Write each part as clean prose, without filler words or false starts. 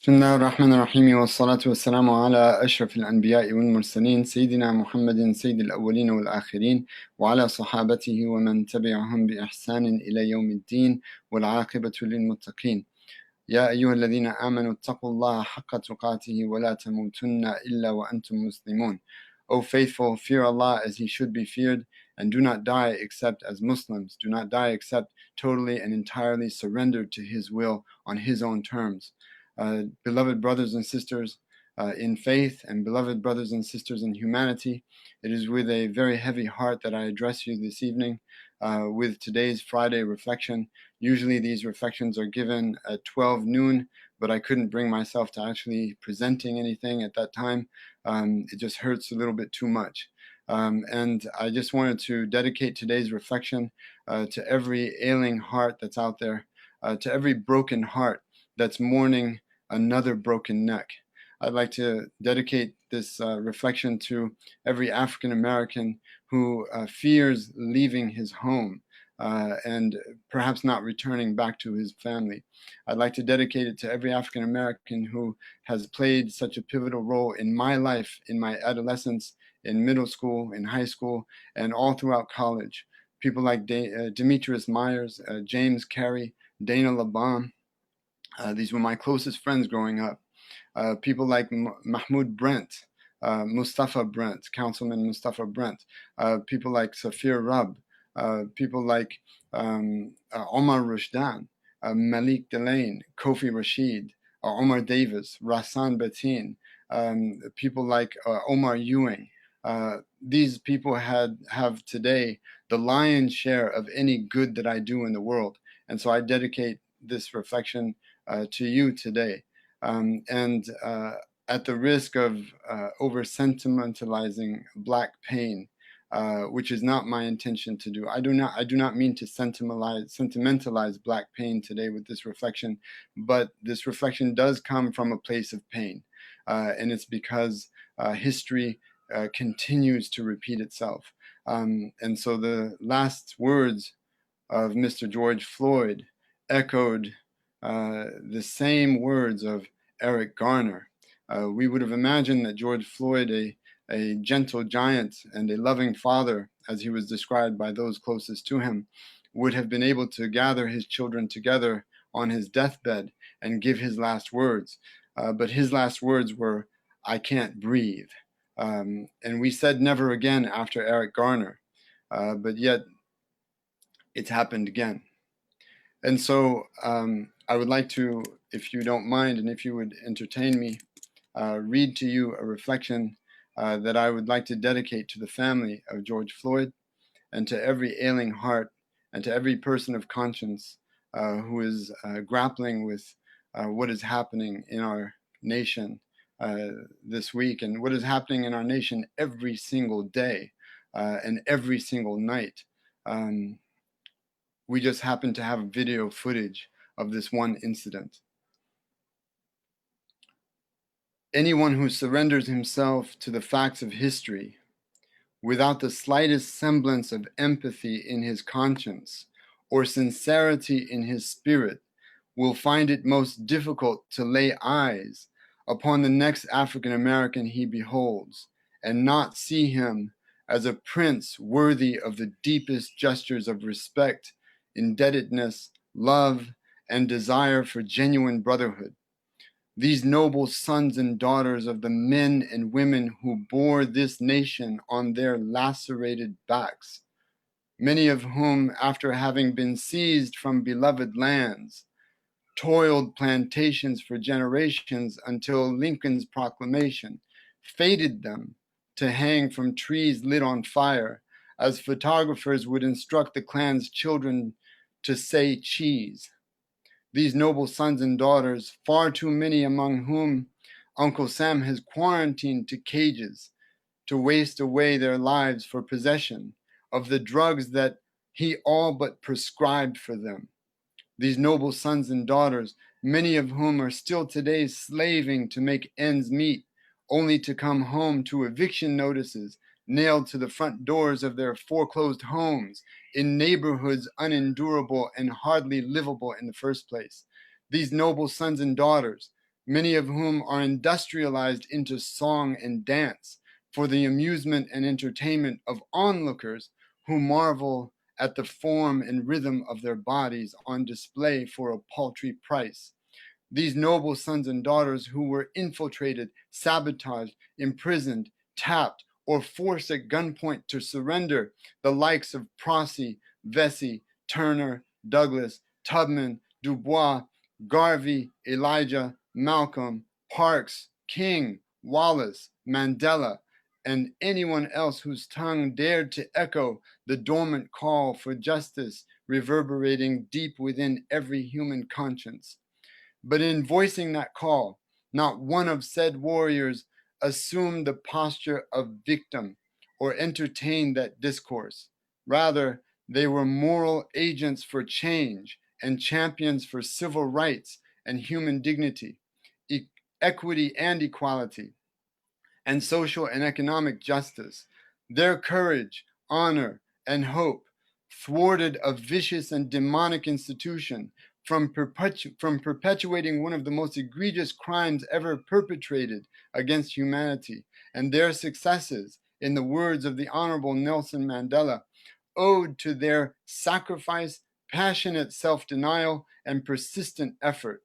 بسم الله الرحمن الرحيم والصلاة والسلام على أشرف الأنبياء والمرسلين سيدنا محمد سيد الأولين والآخرين وعلى صحابته ومن تبعهم بإحسان إلى يوم الدين والعاقبة للمتقين. يا أيها الذين آمنوا اتقوا الله حق تقاته ولا تموتن إلا وأنتم مسلمون. O faithful, fear Allah as He should be feared, and do not die except as Muslims. Do not die except totally and entirely surrendered to His will on His own terms. Beloved brothers and sisters in faith, and beloved brothers and sisters in humanity, it is with a very heavy heart that I address you this evening with today's Friday reflection. Usually these reflections are given at 12 noon, but I couldn't bring myself to actually presenting anything at that time. It just hurts a little bit too much. And I just wanted to dedicate today's reflection to every ailing heart that's out there, to every broken heart that's mourning another broken neck. I'd like to dedicate this reflection to every African American who fears leaving his home and perhaps not returning back to his family. I'd like to dedicate it to every African American who has played such a pivotal role in my life, in my adolescence, in middle school, in high school, and all throughout college. People like Demetrius Myers, James Carey, Dana LaBom. These were my closest friends growing up. People like Mahmoud Brent, Mustafa Brent, Councilman Mustafa Brent, people like Safir Rab, people like Omar Rushdan, Malik Delane, Kofi Rashid, Omar Davis, Rasan Batin, people like Omar Ewing. These people have today the lion's share of any good that I do in the world. And so I dedicate this reflection to you today. And at the risk of over sentimentalizing black pain, which is not my intention to do. I do not mean to sentimentalize black pain today with this reflection, but this reflection does come from a place of pain, and it's because history continues to repeat itself. And so the last words of Mr. George Floyd echoed the same words of Eric Garner. We would have imagined that George Floyd, a gentle giant and a loving father, as he was described by those closest to him, would have been able to gather his children together on his deathbed and give his last words. But his last words were, "I can't breathe." And we said never again after Eric Garner, but yet it's happened again. And so I would like to, if you don't mind and if you would entertain me, read to you a reflection that I would like to dedicate to the family of George Floyd and to every ailing heart and to every person of conscience who is grappling with what is happening in our nation this week and what is happening in our nation every single day and every single night. We just happen to have video footage of this one incident. Anyone who surrenders himself to the facts of history without the slightest semblance of empathy in his conscience or sincerity in his spirit will find it most difficult to lay eyes upon the next African American he beholds and not see him as a prince worthy of the deepest gestures of respect, indebtedness, love, and desire for genuine brotherhood. These noble sons and daughters of the men and women who bore this nation on their lacerated backs, many of whom, after having been seized from beloved lands, toiled plantations for generations until Lincoln's proclamation fated them to hang from trees lit on fire, as photographers would instruct the Klan's children to say cheese. These noble sons and daughters, far too many among whom Uncle Sam has quarantined to cages to waste away their lives for possession of the drugs that he all but prescribed for them. These noble sons and daughters, many of whom are still today slaving to make ends meet, only to come home to eviction notices nailed to the front doors of their foreclosed homes in neighborhoods unendurable and hardly livable in the first place. These noble sons and daughters, many of whom are industrialized into song and dance for the amusement and entertainment of onlookers who marvel at the form and rhythm of their bodies on display for a paltry price. These noble sons and daughters who were infiltrated, sabotaged, imprisoned, tapped, or forced at gunpoint to surrender, the likes of Prosy, Vesey, Turner, Douglas, Tubman, Dubois, Garvey, Elijah, Malcolm, Parks, King, Wallace, Mandela, and anyone else whose tongue dared to echo the dormant call for justice reverberating deep within every human conscience. But in voicing that call, not one of said warriors assumed the posture of victim or entertained that discourse. Rather, they were moral agents for change and champions for civil rights and human dignity, equity and equality, and social and economic justice. Their courage, honor, and hope thwarted a vicious and demonic institution from perpetuating one of the most egregious crimes ever perpetrated against humanity, and their successes, in the words of the Honorable Nelson Mandela, owed to their sacrifice, passionate self-denial, and persistent effort.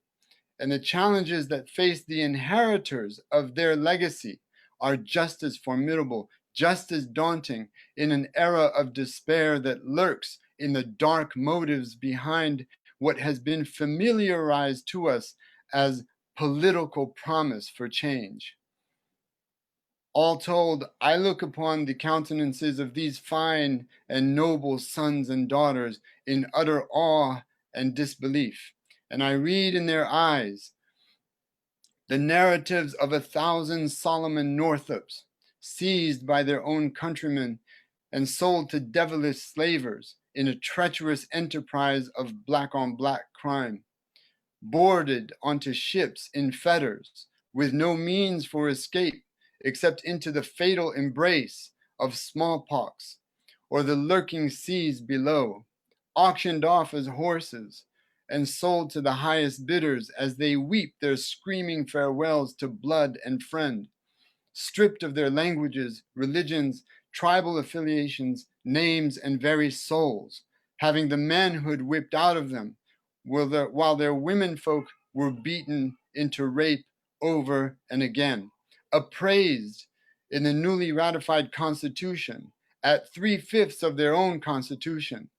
And the challenges that face the inheritors of their legacy are just as formidable, just as daunting in an era of despair that lurks in the dark motives behind what has been familiarized to us as political promise for change. All told, I look upon the countenances of these fine and noble sons and daughters in utter awe and disbelief, and I read in their eyes the narratives of 1,000 Solomon Northups, seized by their own countrymen and sold to devilish slavers in a treacherous enterprise of black-on-black crime, boarded onto ships in fetters with no means for escape except into the fatal embrace of smallpox or the lurking seas below, auctioned off as horses, and sold to the highest bidders as they weep their screaming farewells to blood and friend, stripped of their languages, religions, tribal affiliations, names, and very souls, having the manhood whipped out of them, while their womenfolk were beaten into rape over and again, appraised in the newly ratified Constitution at 3/5 of their own Constitution,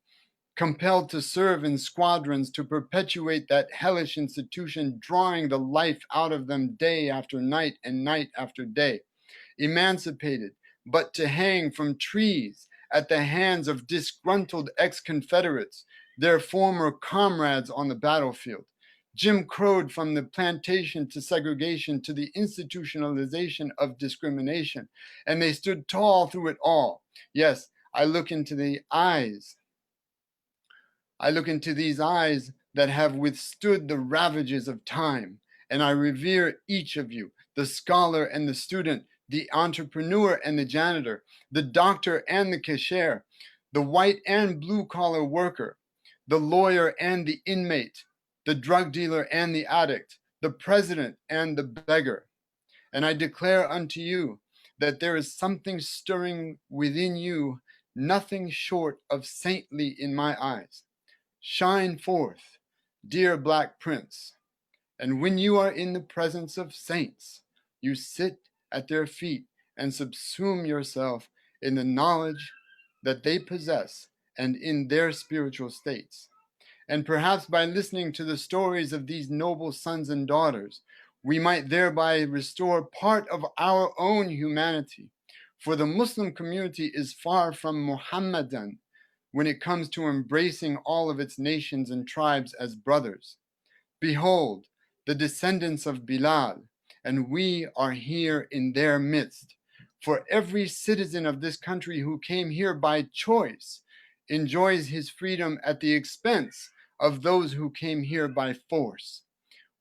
compelled to serve in squadrons to perpetuate that hellish institution, drawing the life out of them day after night and night after day, emancipated, but to hang from trees at the hands of disgruntled ex-Confederates, their former comrades on the battlefield, Jim Crowed from the plantation to segregation to the institutionalization of discrimination, and they stood tall through it all. Yes, I look into these eyes that have withstood the ravages of time, and I revere each of you, the scholar and the student, the entrepreneur and the janitor, the doctor and the cashier, the white and blue collar worker, the lawyer and the inmate, the drug dealer and the addict, the president and the beggar. And I declare unto you that there is something stirring within you, nothing short of saintly in my eyes. Shine forth, dear Black Prince, and when you are in the presence of saints, you sit at their feet and subsume yourself in the knowledge that they possess and in their spiritual states. And perhaps by listening to the stories of these noble sons and daughters, we might thereby restore part of our own humanity. For the Muslim community is far from Muhammadan when it comes to embracing all of its nations and tribes as brothers. Behold, the descendants of Bilal, and we are here in their midst. For every citizen of this country who came here by choice enjoys his freedom at the expense of those who came here by force.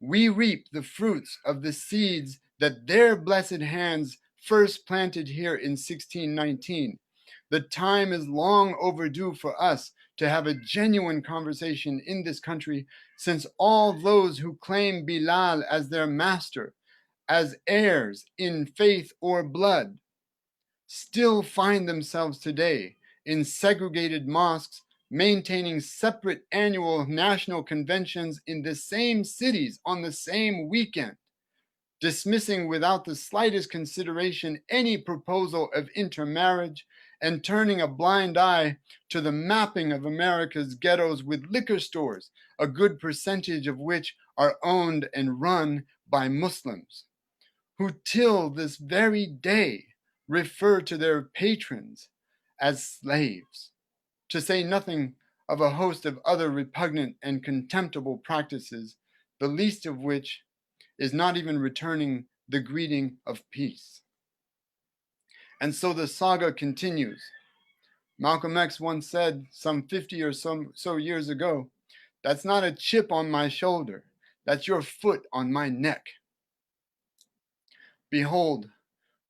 We reap the fruits of the seeds that their blessed hands first planted here in 1619. The time is long overdue for us to have a genuine conversation in this country, since all those who claim Bilal as their master, as heirs in faith or blood, still find themselves today in segregated mosques, maintaining separate annual national conventions in the same cities on the same weekend, dismissing without the slightest consideration any proposal of intermarriage, and turning a blind eye to the mapping of America's ghettos with liquor stores, a good percentage of which are owned and run by Muslims, who till this very day refer to their patrons as slaves, to say nothing of a host of other repugnant and contemptible practices, the least of which is not even returning the greeting of peace. And so the saga continues. Malcolm X once said, some 50 or so years ago, "That's not a chip on my shoulder, that's your foot on my neck." Behold,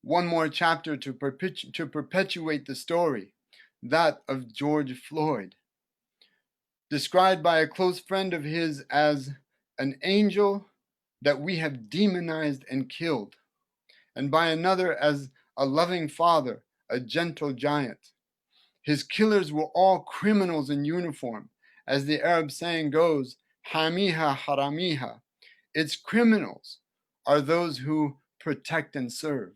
one more chapter to perpetuate the story, that of George Floyd, described by a close friend of his as an angel that we have demonized and killed, and by another as a loving father, a gentle giant. His killers were all criminals in uniform. As the Arab saying goes, hamiha haramiha. Its criminals are those who protect and serve.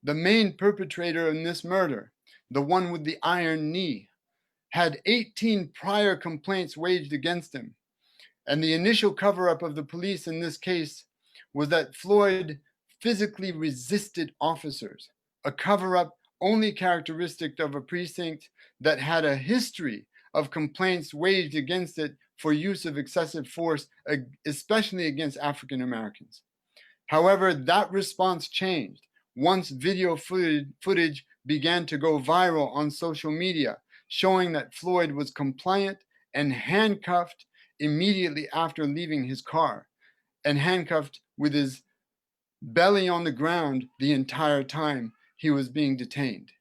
The main perpetrator in this murder, the one with the iron knee, had 18 prior complaints waged against him. And the initial cover-up of the police in this case was that Floyd physically resisted officers, a cover-up only characteristic of a precinct that had a history of complaints waged against it for use of excessive force, especially against African Americans. However, that response changed once video footage began to go viral on social media, showing that Floyd was compliant and handcuffed immediately after leaving his car, and handcuffed with his belly on the ground the entire time he was being detained.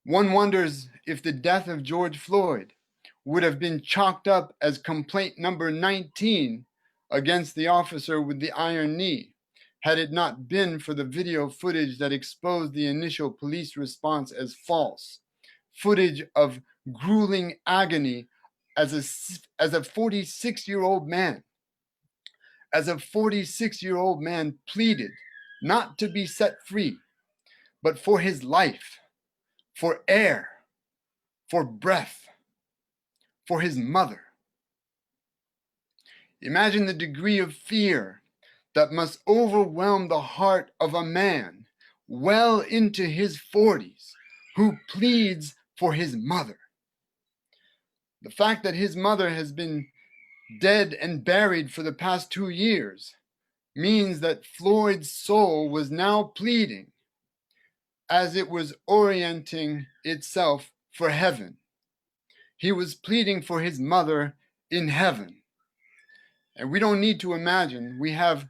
One wonders if the death of George Floyd would have been chalked up as complaint number 19 against the officer with the iron knee, had it not been for the video footage that exposed the initial police response as false, footage of grueling agony as a 46-year-old man. As a 46-year-old man pleaded not to be set free, but for his life, for air, for breath, for his mother. Imagine the degree of fear that must overwhelm the heart of a man well into his 40s who pleads for his mother. The fact that his mother has been dead and buried for the past 2 years means that Floyd's soul was now pleading as it was orienting itself for heaven. He was pleading for his mother in heaven. And we don't need to imagine. We have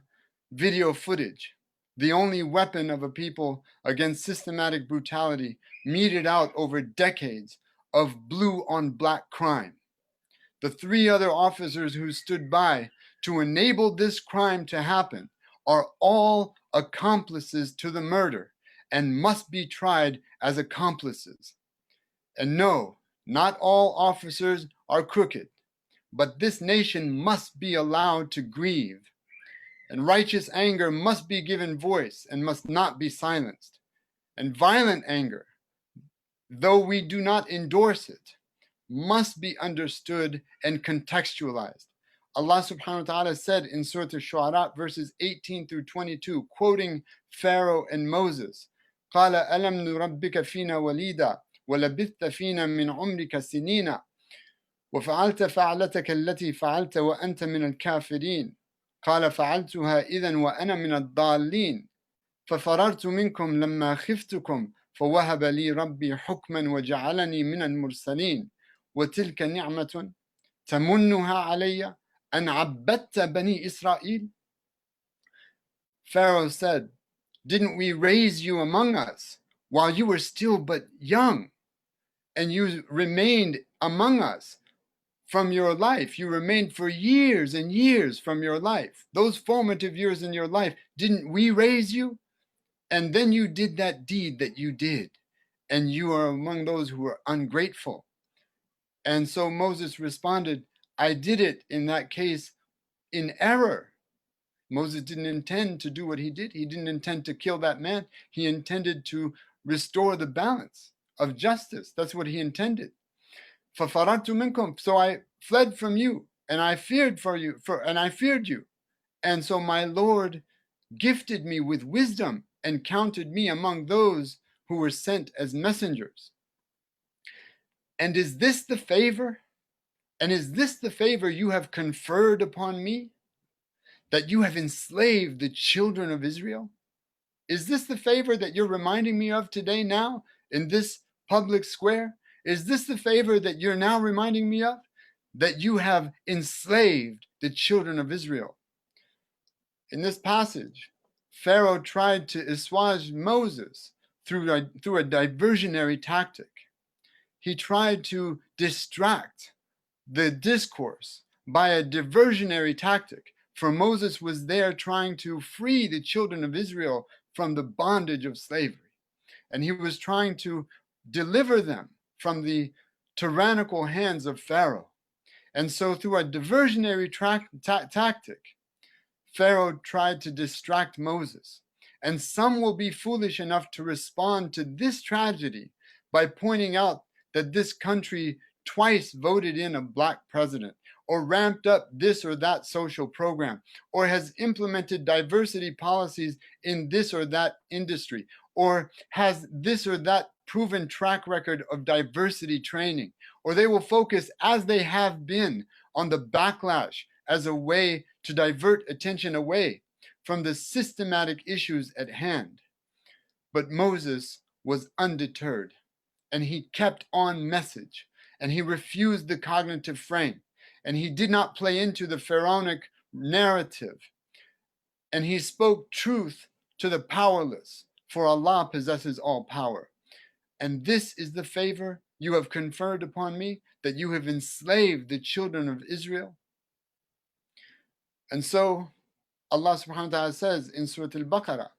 video footage, the only weapon of a people against systematic brutality meted out over decades of blue on black crime. The 3 other officers who stood by to enable this crime to happen are all accomplices to the murder and must be tried as accomplices. And no, not all officers are crooked, but this nation must be allowed to grieve, and righteous anger must be given voice and must not be silenced. And violent anger, though we do not endorse it, must be understood and contextualized. Allah subhanahu wa ta'ala said in Surah Al-Shu'ara verses 18 through 22, quoting Pharaoh and Moses, قَالَ أَلَمْ نُرَبِّكَ فِينَا وَلِيدًا وَلَبِثْتَ فِينَا مِنْ عُمْرِكَ سِنِينَ وفعلت فعلتك التي فعلت وأنت من الكافرين قال فعلتها إذن وأنا من الضالين ففررت منكم لما خفتكم فوهب لي ربي حكما وجعلني من المرسلين وتلك نعمة تمنها علي أن عبدت بني إسرائيل. Pharaoh said, "Didn't we raise you among us while you were still but young, and you remained among us from your life. You remained for years and years from your life. Those formative years in your life, didn't we raise you? And then you did that deed that you did, and you are among those who are ungrateful. And so Moses responded, I did it in that case in error. Moses didn't intend to do what he did. He didn't intend to kill that man. He intended to restore the balance of justice. That's what he intended. فَفَرَرْتُ مِنْكُمْ. So I fled from you, and I feared you. And so my Lord gifted me with wisdom and counted me among those who were sent as messengers. And is this the favor? And is this the favor you have conferred upon me? That you have enslaved the children of Israel? Is this the favor that you're reminding me of today now in this public square? Is this the favor that you're now reminding me of? That you have enslaved the children of Israel. In this passage, Pharaoh tried to assuage Moses through a diversionary tactic. He tried to distract the discourse by a diversionary tactic, for Moses was there trying to free the children of Israel from the bondage of slavery, and he was trying to deliver them from the tyrannical hands of Pharaoh. And so through a diversionary tactic, Pharaoh tried to distract Moses. And some will be foolish enough to respond to this tragedy by pointing out that this country twice voted in a black president, or ramped up this or that social program, or has implemented diversity policies in this or that industry, or has this or that proven track record of diversity training, or they will focus, as they have been, on the backlash as a way to divert attention away from the systematic issues at hand. But Moses was undeterred, and he kept on message, and he refused the cognitive frame, and he did not play into the pharaonic narrative, and he spoke truth to the powerless, for Allah possesses all power. And this is the favor you have conferred upon me, that you have enslaved the children of Israel. And so Allah subhanahu wa ta'ala says in Surah Al-Baqarah,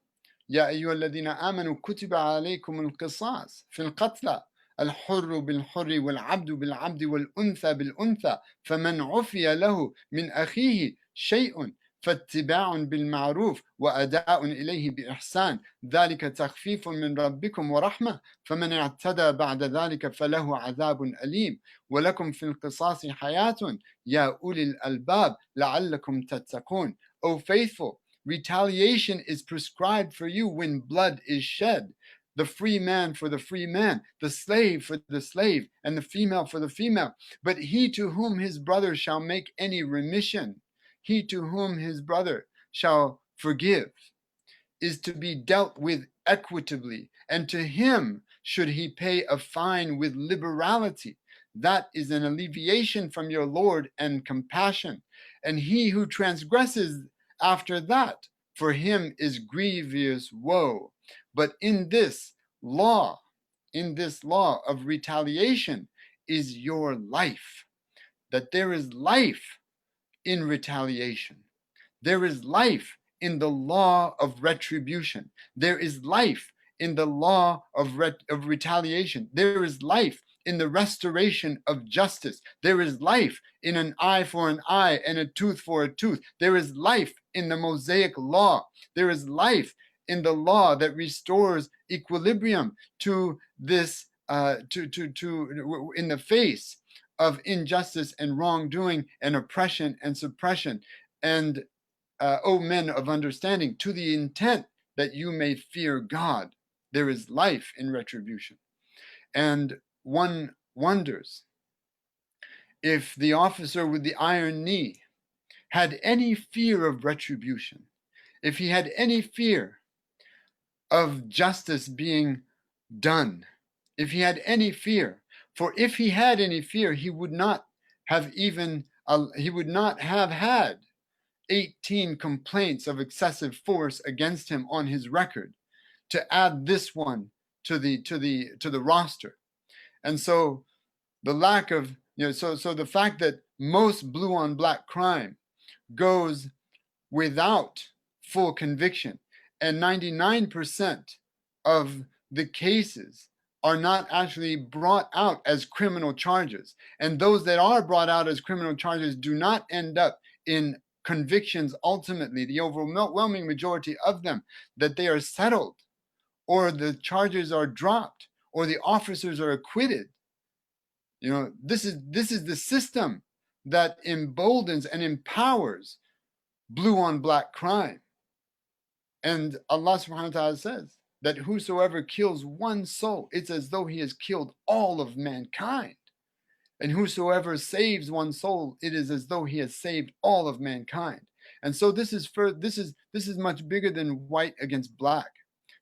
يا أيها الذين آمنوا كتب عليكم القصاص في القتلى الحر بالحر والعبد بالعبد والأنثى بالأنثى فمن عفي له من أخيه شيء فاتباع بالمعروف وأداء إليه بإحسان ذلك تخفيف من ربكم ورحمة فمن اعتدى بعد ذلك فله عذاب أليم ولكم في القصاص حياة يا أولي الألباب لعلكم تتقون. O faithful, retaliation is prescribed for you when blood is shed. The free man for the free man, the slave for the slave, and the female for the female. But he to whom his brother shall make any remission, he to whom his brother shall forgive, is to be dealt with equitably, and to him should he pay a fine with liberality. That is an alleviation from your Lord and compassion. And he who transgresses after that, for him is grievous woe. But in this law of retaliation is your life, that there is life in retaliation. There is life in the law of retribution. There is life in the law of retaliation. There is life in the restoration of justice. There is life in an eye for an eye and a tooth for a tooth. There is life in the Mosaic law. There is life in the law that restores equilibrium to this, in the face of injustice and wrongdoing and oppression and suppression. And O men of understanding, to the intent that you may fear God. There is life in retribution. And one wonders if the officer with the iron knee had any fear of retribution, if he had any fear of justice being done, if he had any fear. For if he had any fear, he would not have had 18 complaints of excessive force against him on his record, to add this one to the roster. And so the lack of, so the fact that most blue on black crime goes without full conviction, and 99% of the cases are not actually brought out as criminal charges. And those that are brought out as criminal charges do not end up in convictions ultimately, the overwhelming majority of them, that they are settled, or the charges are dropped, or the officers are acquitted. This is the system that emboldens and empowers blue on black crime. And Allah subhanahu wa ta'ala says that whosoever kills one soul, it's as though he has killed all of mankind. And whosoever saves one soul, it is as though he has saved all of mankind. And so this is much bigger than white against black.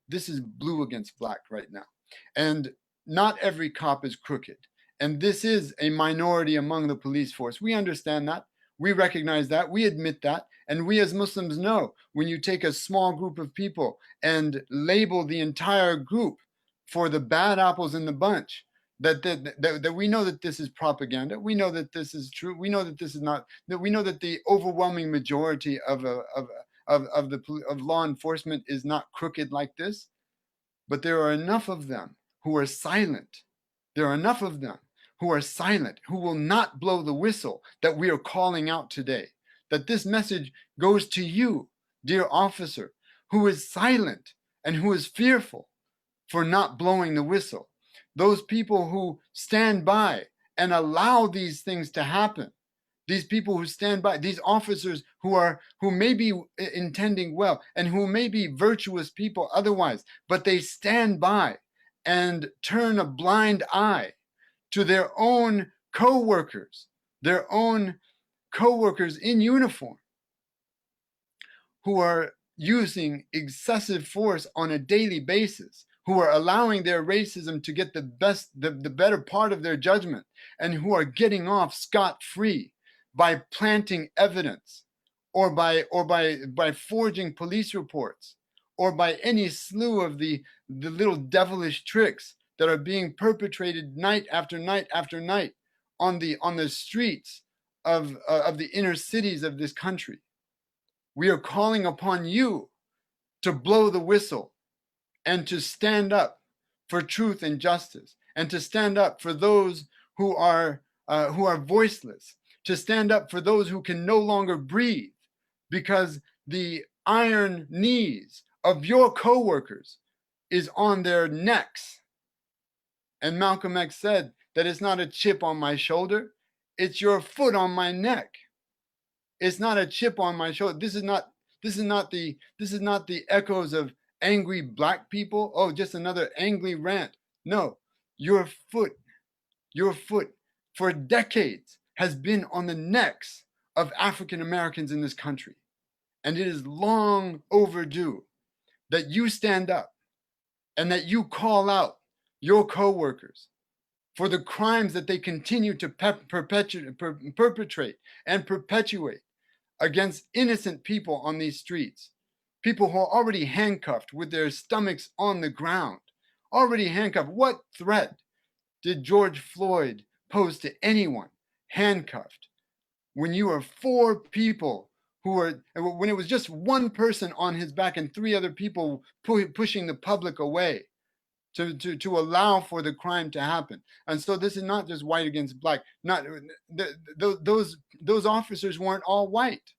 This is blue against black right now. And not every cop is crooked. And this is a minority among the police force. We understand that. We recognize that. We admit that. And we as Muslims know when you take a small group of people and label the entire group for the bad apples in the bunch, that we know that this is propaganda. We know that this is true. We know that this is not. That we know that the overwhelming majority of law enforcement is not crooked like this. But there are enough of them who are silent. There are enough of them who are silent, who will not blow the whistle that we are calling out today. That this message goes to you, dear officer, who is silent and who is fearful for not blowing the whistle. Those people who stand by and allow these things to happen. These people who stand by, these officers who may be intending well and who may be virtuous people otherwise, but they stand by and turn a blind eye to their own co-workers in uniform who are using excessive force on a daily basis, who are allowing their racism to get the better part of their judgment, and who are getting off scot-free by planting evidence or by forging police reports or by any slew of the little devilish tricks that are being perpetrated night after night after night on the streets of the inner cities of this country. We are calling upon you to blow the whistle and to stand up for truth and justice, and to stand up for those who are voiceless, to stand up for those who can no longer breathe because the iron knees of your co-workers is on their necks. And Malcolm X said that it's not a chip on my shoulder, it's your foot on my neck. It's not a chip on my shoulder. This is not the echoes of angry black people. Oh, just another angry rant. No, your foot for decades has been on the necks of African Americans in this country. And it is long overdue that you stand up and that you call out your co-workers for the crimes that they continue to perpetrate and perpetuate against innocent people on these streets. People who are already handcuffed with their stomachs on the ground, already handcuffed. What threat did George Floyd pose to anyone handcuffed when you are four people when it was just one person on his back and three other people pushing the public away to allow for the crime to happen? And so this is not just white against black. Those officers weren't all white.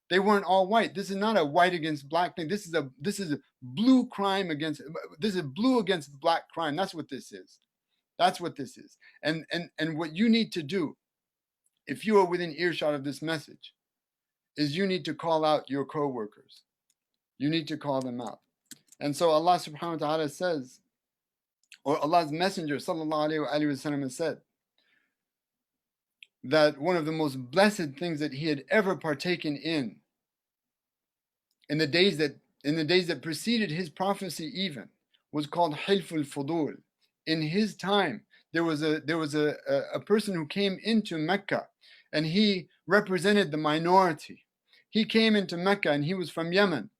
They weren't all white. This is not a white against black thing. This is a blue crime this is blue against black crime. That's what this is. That's what this is. And what you need to do, if you are within earshot of this message, is you need to call out your co-workers. You need to call them out. And so Allah subhanahu wa ta'ala says, or Allah's Messenger sallallahu alaihi wasallam has said, that one of the most blessed things that he had ever partaken in the days that preceded his prophecy even, was called Hilful Fudul. In his time, there was a person who came into Mecca, and he represented the minority. He came into Mecca, and he was from Yemen,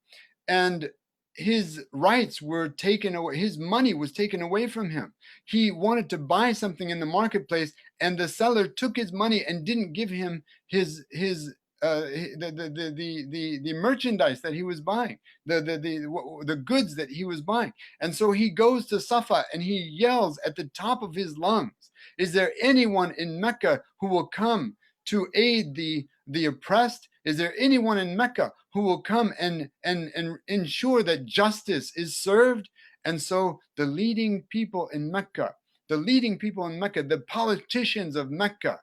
and his rights were taken away, his money was taken away from him. He wanted to buy something in the marketplace, and the seller took his money and didn't give him the merchandise that he was buying, the goods that he was buying. And so he goes to Safa and he yells at the top of his lungs, is there anyone in Mecca who will come to aid the oppressed? Is there anyone in Mecca who will come and ensure that justice is served? And so the leading people in Mecca, the politicians of Mecca,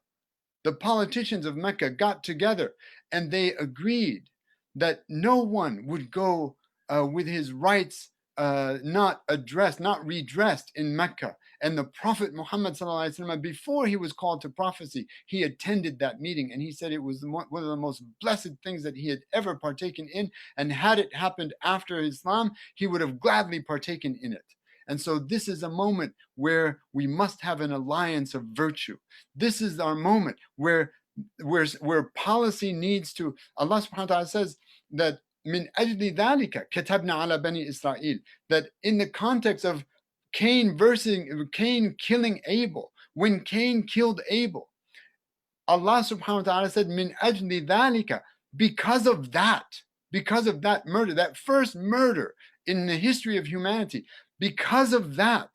got together and they agreed that no one would go with his rights not redressed in Mecca. And the Prophet Muhammad ﷺ, before he was called to prophecy, he attended that meeting and he said it was one of the most blessed things that he had ever partaken in. And had it happened after Islam, he would have gladly partaken in it. And so this is a moment where we must have an alliance of virtue. This is our moment where policy needs to, Allah subhanahu wa ta'ala says that min ajli dhalika katabna ala bani Israel, that in the context of Cain killing Abel, when Cain killed Abel, Allah subhanahu wa ta'ala said min ajli dhalika, because of that murder, that first murder in the history of humanity, because of that,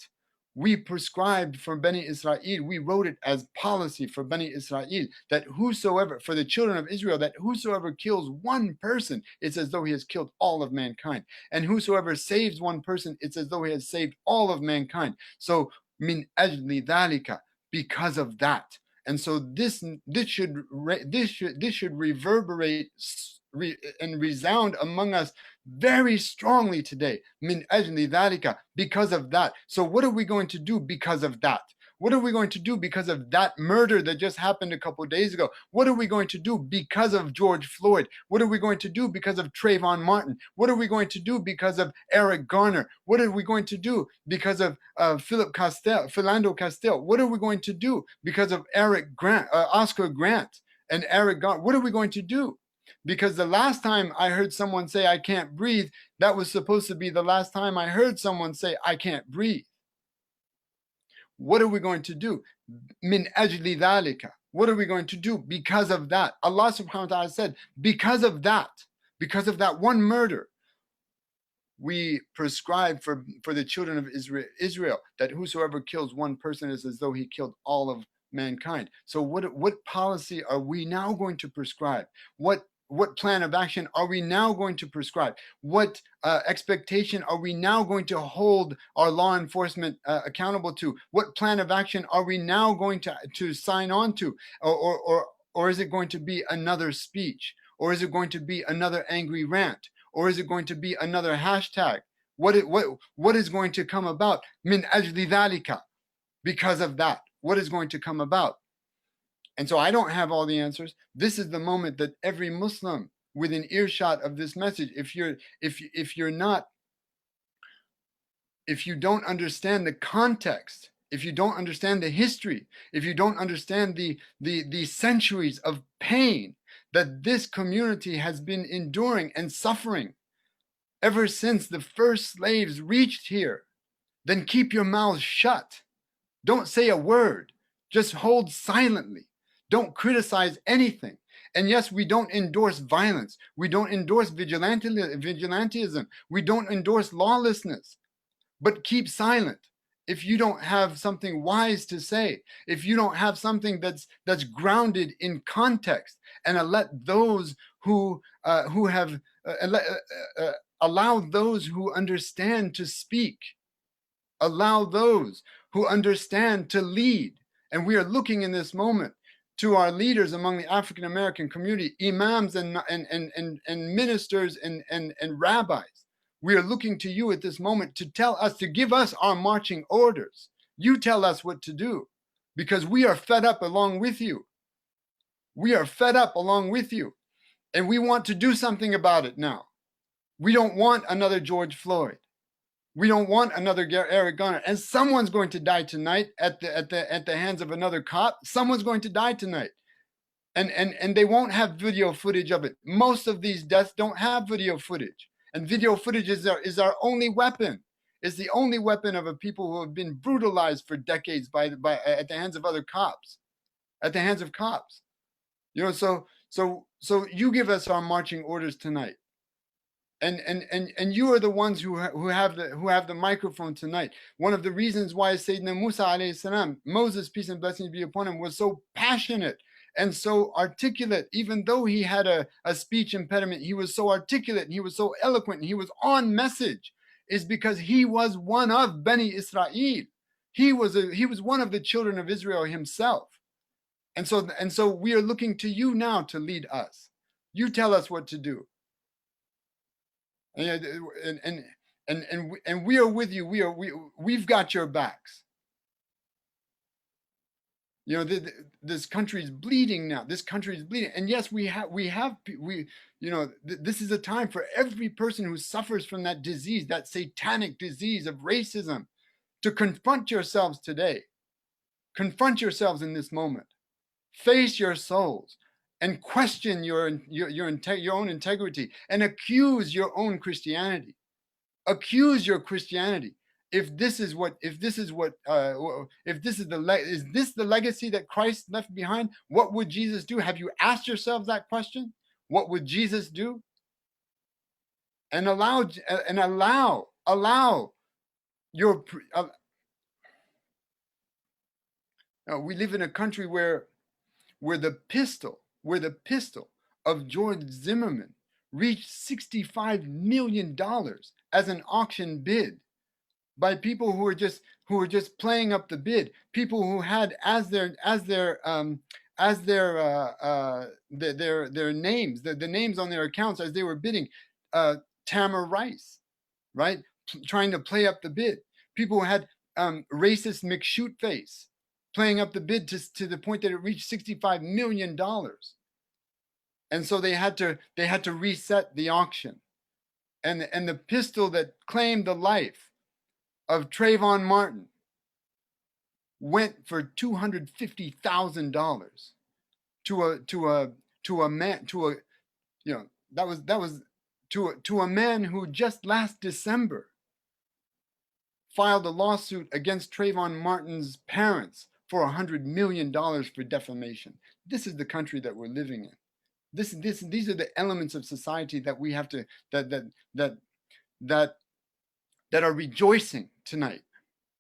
we prescribed for Bani Israel, we wrote it as policy for Bani Israel, that whosoever, for the children of Israel, that whosoever kills one person, it's as though he has killed all of mankind. And whosoever saves one person, it's as though he has saved all of mankind. So, min ajli dhalika, because of that. And so this should reverberate and resound among us very strongly today. Min ajli dhalika, because of that. So what are we going to do because of that? What are we going to do because of that murder that just happened a couple of days ago? What are we going to do because of George Floyd? What are we going to do because of Trayvon Martin? What are we going to do because of Eric Garner? What are we going to do because of Philando Castile? What are we going to do because of Oscar Grant and Eric Garner? What are we going to do? Because the last time I heard someone say, I can't breathe, that was supposed to be the last time I heard someone say, I can't breathe. What are we going to do? Min ajli dhalika. What are we going to do because of that? Allah subhanahu wa ta'ala said, because of that one murder, we prescribe for the children of Israel that whosoever kills one person is as though he killed all of mankind. So what policy are we now going to prescribe? What plan of action are we now going to prescribe? What expectation are we now going to hold our law enforcement accountable to? What plan of action are we now going to sign on to? Or is it going to be another speech? Or is it going to be another angry rant? Or is it going to be another hashtag? What is going to come about? Min ajli dhalika. Because of that, what is going to come about? And so I don't have all the answers. This is the moment that every Muslim within earshot of this message, if you don't understand the context, if you don't understand the history, if you don't understand the centuries of pain that this community has been enduring and suffering ever since the first slaves reached here, then keep your mouths shut. Don't say a word. Just hold silently. Don't criticize anything. And yes, we don't endorse violence. We don't endorse vigilantism. We don't endorse lawlessness. But keep silent if you don't have something wise to say, if you don't have something that's grounded in context, and let those allow those who understand to speak, allow those who understand to lead. And we are looking in this moment to our leaders among the African American community, imams and ministers and rabbis. We are looking to you at this moment to tell us, to give us our marching orders. You tell us what to do, because we are fed up along with you. We are fed up along with you, and we want to do something about it now. We don't want another George Floyd. We don't want another Eric Garner, and someone's going to die tonight at the hands of another cop. Someone's going to die tonight, and they won't have video footage of it. Most of these deaths don't have video footage, And video footage is our only weapon. It's the only weapon of a people who have been brutalized for decades at the hands of other cops, at the hands of cops. So you give us our marching orders tonight. And you are the ones who have the microphone tonight. One of the reasons why Sayyidina Musa alayhi salam, Moses, peace and blessings be upon him, was so passionate and so articulate. Even though he had a speech impediment, he was so articulate and he was so eloquent and he was on message, is because he was one of Bani Israel. He was one of the children of Israel himself. And so we are looking to you now to lead us. You tell us what to do. And we are with you. We've got your backs. This country is bleeding now. This country is bleeding. And yes, this is a time for every person who suffers from that disease, that satanic disease of racism, to confront yourselves today. Confront yourselves in this moment. Face your souls and question your own integrity and accuse your own Christianity. Accuse your Christianity. Is this the legacy that Christ left behind? What would Jesus do? Have you asked yourselves that question? What would Jesus do? And allow your. We live in a country where the pistol of George Zimmerman reached $65 million as an auction bid by people who were just playing up the bid, people who had as their names, the names on their accounts as they were bidding, Tamir Rice, right, trying to play up the bid. People who had racist McShootface playing up the bid to the point that it reached $65 million. And so they had to reset the auction. And the pistol that claimed the life of Trayvon Martin went for $250,000 to a man who just last December filed a lawsuit against Trayvon Martin's parents for $100 million for defamation. This is the country that we're living in. These are the elements of society that we have to that are rejoicing tonight,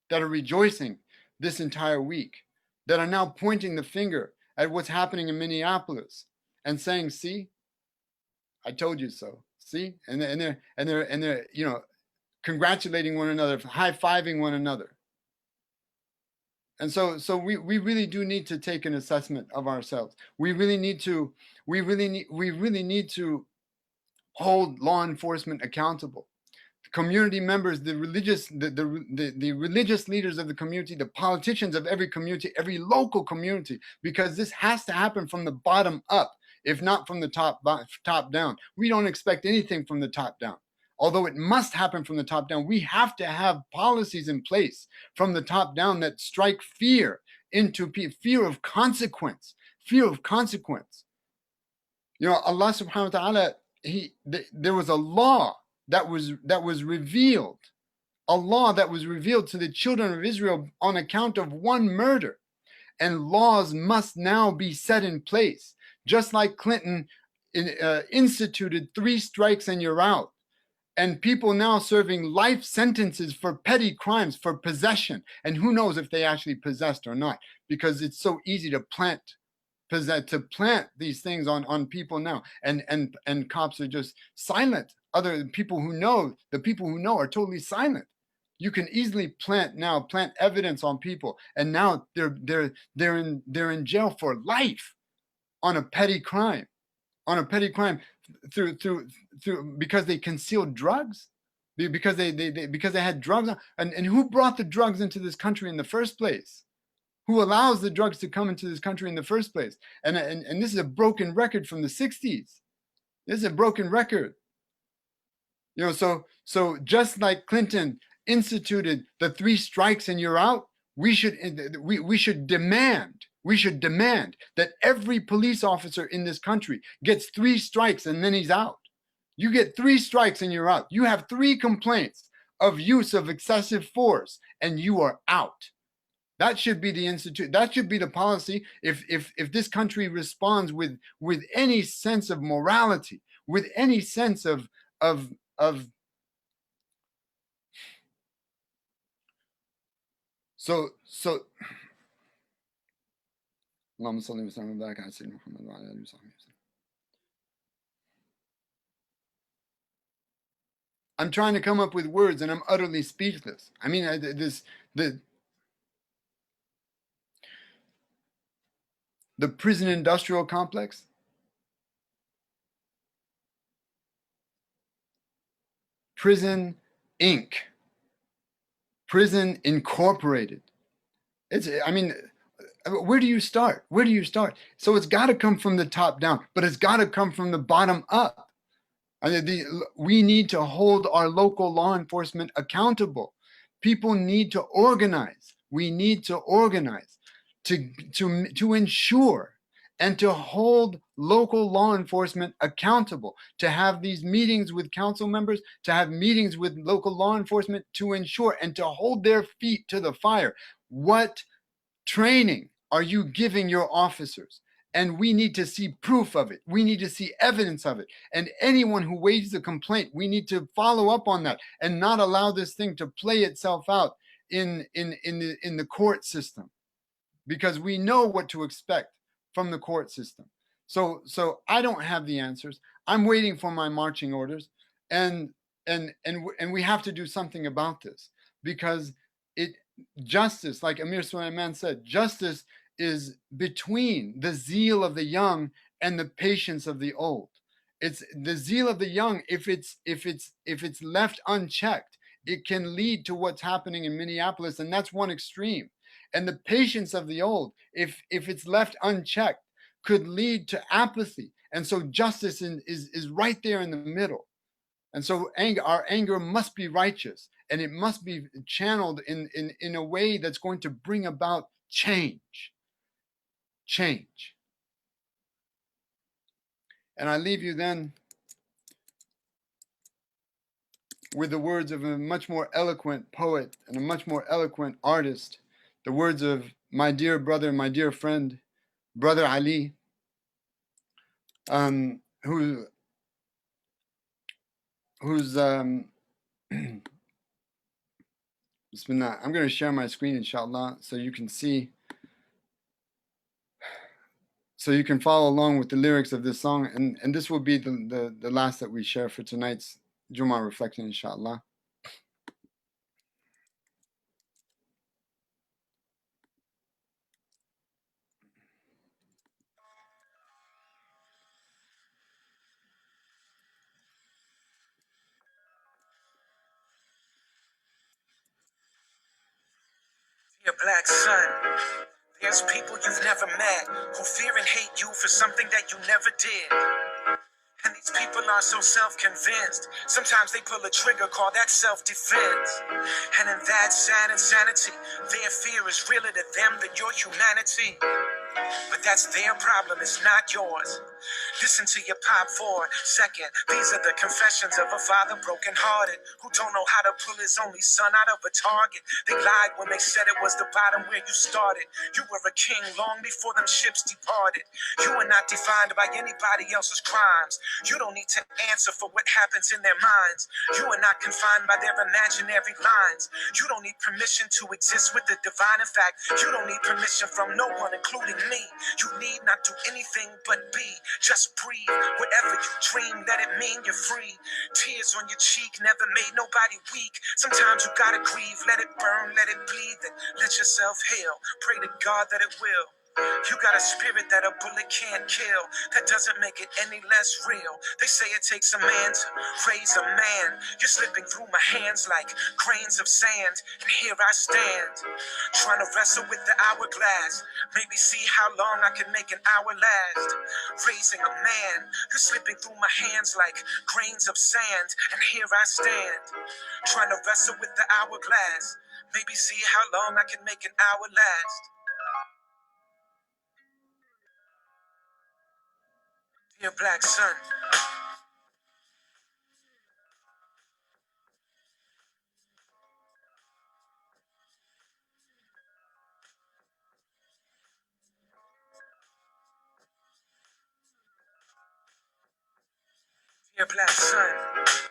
that are rejoicing this entire week, that are now pointing the finger at what's happening in Minneapolis and saying, "See, I told you so." See, and they're congratulating one another, high-fiving one another. And so we really do need to take an assessment of ourselves. We really need to hold law enforcement accountable. The community members, the religious leaders of the community, the politicians of every community, every local community, because this has to happen from the bottom up, if not from the top down. We don't expect anything from the top down. Although it must happen from the top down, we have to have policies in place from the top down that strike fear into fear of consequence. Fear of consequence. Allah subhanahu wa ta'ala, there was a law that was revealed, a law that was revealed to the children of Israel on account of one murder. And laws must now be set in place. Just like Clinton instituted 3 strikes and you're out. And people now serving life sentences for petty crimes, for possession. And who knows if they actually possessed or not, because it's so easy to plant these things on people now. And cops are just silent. The people who know are totally silent. You can easily plant evidence on people, and now they're in jail for life on a petty crime. Through because they concealed drugs, because they had drugs, and who brought the drugs into this country in the first place? Who allows the drugs to come into this country in the first place? And this is a broken record from the 60s. This is a broken record. So just like Clinton instituted the 3 strikes and you're out, we should demand that every police officer in this country gets 3 strikes and then he's out. You get 3 strikes and you're out. You have 3 complaints of use of excessive force and you are out. That should be the institute. That should be the policy. If this country responds with any sense of morality, with any sense of so اللهم صل وسلم وبارك على سيدنا محمد وعلى آله وصحبه وسلم. I'm trying to come up with words and I'm utterly speechless. I mean, the prison industrial complex, Prison Inc., Prison Incorporated. I mean, where do you start? Where do you start? So it's got to come from the top down, but it's got to come from the bottom up. We need to hold our local law enforcement accountable. People need to organize. We need to organize to ensure and to hold local law enforcement accountable, to have these meetings with council members, to have meetings with local law enforcement to ensure and to hold their feet to the fire. What training are you giving your officers? And we need to see proof of it. We need to see evidence of it. And anyone who raises a complaint, we need to follow up on that and not allow this thing to play itself out in the court system, because we know what to expect from the court system. So I don't have the answers. I'm waiting for my marching orders, and we have to do something about this, because justice, like Amir Sulaiman said, justice is between the zeal of the young and the patience of the old. It's the zeal of the young. If it's left unchecked, it can lead to what's happening in Minneapolis, and that's one extreme. And the patience of the old, if it's left unchecked, could lead to apathy. And so justice is right there in the middle. And so our anger must be righteous, and it must be channeled in a way that's going to bring about change. And I leave you then with the words of a much more eloquent poet and a much more eloquent artist, the words of my dear brother, my dear friend, Brother Ali, who's Bismillah. I'm going to share my screen, inshallah, so you can see, so you can follow along with the lyrics of this song. And this will be the last that we share for tonight's Jummah reflection, inshallah. Dear black son, there's people you've never met who fear and hate you for something that you never did. And these people are so self-convinced. Sometimes they pull a trigger, call that self-defense. And in that sad insanity, their fear is realer to them than your humanity. But that's their problem, it's not yours. Listen to your pop for a second. These are the confessions of a father brokenhearted who don't know how to pull his only son out of a target. They lied when they said it was the bottom where you started. You were a king long before them ships departed. You are not defined by anybody else's crimes. You don't need to answer for what happens in their minds. You are not confined by their imaginary lines. You don't need permission to exist with the divine. In fact, you don't need permission from no one, including me. You need not do anything but be. Just breathe. Whatever you dream, let it mean you're free. Tears on your cheek never made nobody weak. Sometimes you gotta grieve, let it burn, let it bleed, then let yourself heal. Pray to God that it will. You got a spirit that a bullet can't kill. That doesn't make it any less real. They say it takes a man to raise a man. You're slipping through my hands like grains of sand. And here I stand, trying to wrestle with the hourglass. Maybe see how long I can make an hour last. Raising a man, you're slipping through my hands like grains of sand. And here I stand, trying to wrestle with the hourglass. Maybe see how long I can make an hour last. Dear black son, Dear black son,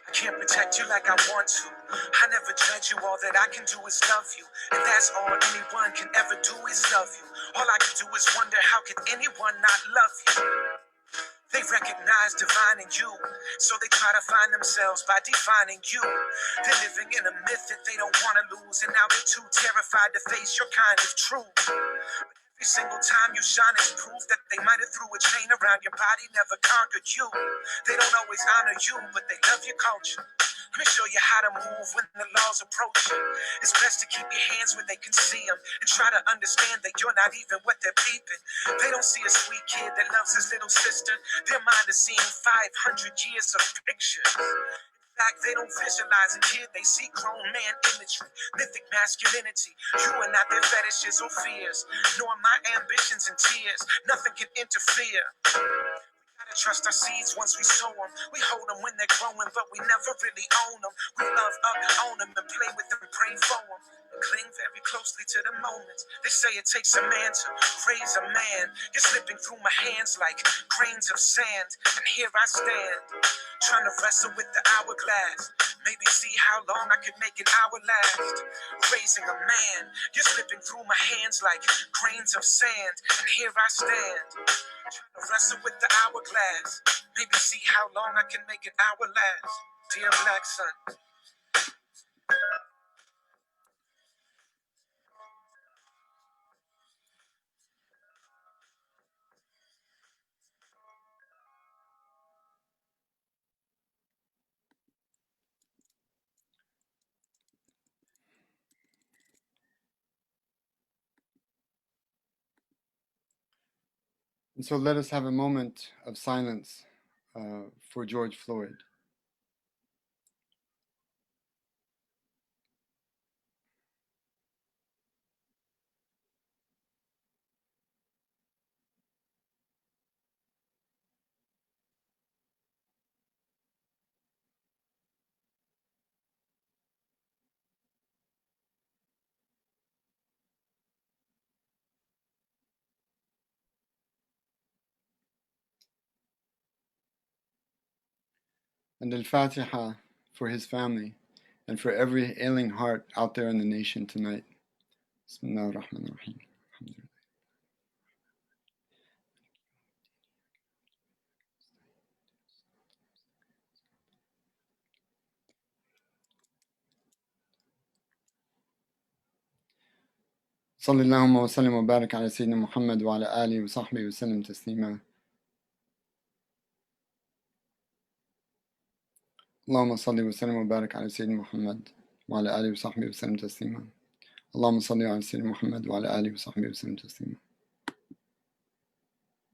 I can't protect you like I want to. I never judge you, all that I can do is love you. And that's all anyone can ever do is love you. All I can do is wonder, how can anyone not love you? They recognize divine in you, so they try to find themselves by defining you. They're living in a myth that they don't want to lose, and now they're too terrified to face your kind of truth. Every single time you shine is proof that they might have threw a chain around your body, never conquered you. They don't always honor you, but they love your culture. Let me show you how to move when the laws approach you. It's best to keep your hands where they can see them, and try to understand that you're not even what they're peeping. They don't see a sweet kid that loves his little sister. Their mind is seeing 500 years of pictures. In fact, they don't visualize a kid, they see grown man imagery, mythic masculinity. You are not their fetishes or fears, nor my ambitions and tears. Nothing can interfere. Gotta trust our seeds once we sow them. We hold them when they're growing, but we never really own them. We love up, own them, and play with them and pray for them. And cling very closely to the moments. They say it takes a man to raise a man. You're slipping through my hands like grains of sand. And here I stand, trying to wrestle with the hourglass. Maybe see how long I could make an hour last. Raising a man, you're slipping through my hands like grains of sand. And here I stand, trying to wrestle with the hourglass. Maybe see how long I can make an hour last. Dear black son. And so let us have a moment of silence for George Floyd. And Al-Fatiha for his family and for every ailing heart out there in the nation tonight. Bismillah ar-Rahman ar-Rahim. صلى اللهم وسلم وبارك على سيدنا محمد وعلى آله وصحبه وسلم تسليما. اللهم صل وسلم وبارك على سيدنا محمد وعلى آله وصحبه وسلم تسليما. اللهم صل على سيدنا محمد وعلى آله وصحبه وسلم تسليما.